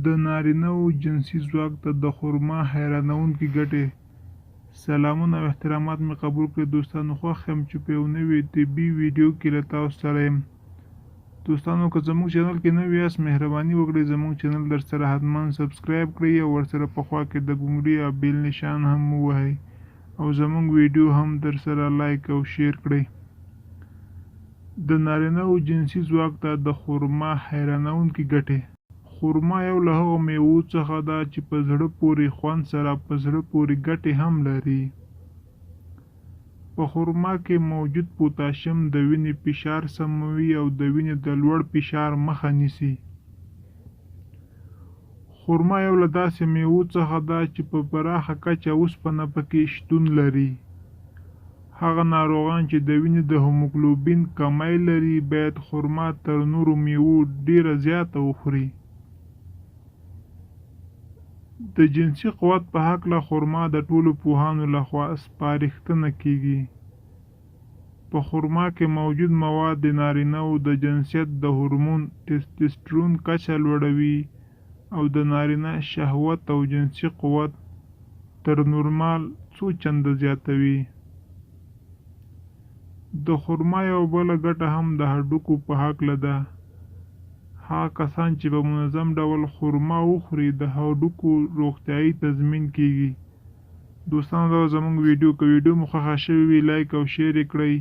د نارینه‌وو جنسي ځواک ته د خرما حیرانوونکې ګټې. سلامونه او احترامات مې قبول کړئ دوستانو. خوښ یم چې په یو نوي طبي ویډیو کې له تاسو سره یم. دوستانو که زموږ چینل کې نوي یاست مهرباني وکړئ زموږ چینل در سره حتما سبسکرایب کړئ او ورسره په خوا کې د ګونګړي یا بیل نشان هم ووهئ او زموږ ویډیو هم در سره لایک او شیر کړئ. د نارینه‌وو جنسي ځواک ته د خرما حیرانوونکې ګټې. خرما یو له هغو میوو څخه ده چې په زړه پورې خوند سره په زړه پورې ګټې هم لري. په خرما کې موجود پوتاشیم د وینې فشار سموي او د وینې د لوړ فشار مخه نیسي. خرما یو له داسې میوو څخه ده چې په پراخه کچه اوسپنه پکې شتون لري. هغه ناروغان چې د وینې د هیموګلوبین کمی لري باید خرما تر نورو میوو ډیره زیاته وخوري. د جنسي قوت په هکله خرما د ټولو پوهانو لخوا سپارښتنه کیږي. په خرما کې موجود مواد د نارینه‌وو د جنسیت د هورمون ټسټسټرون کچه لوړوي او د نارینه شهوت او جنسي قوت تر نورمال څو چنده زیاتوي. د خرما یو بله ګټه هم د هډوکو په هکله ده. هغه کسان چې په منظم ډول خرما وخوري د هډوکو روغتیايي تضمین کیږي. دوستانو دا زموږ ویډیو که ویډیو مو خوښه شوې وي لایک او شیر یې کړئ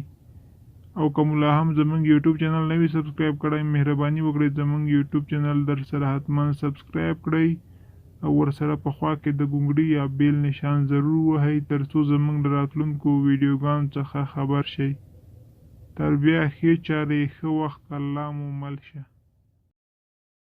او که مو لا هم زموږ یوټیوب چینل نه وي سبسکرایب کړی مهرباني وکړئ زموږ یوټیوب چینل در سره حتما سبسکرایب کړئ او ورسره په خوا کې د ګونګړي یا بیل نشان ضرور ووهئ تر څو زموږ له راتلونکو ویډیوګانو څخه خبر شئ. تر بیا ښې چارې ښه وخت الله مو مل شه.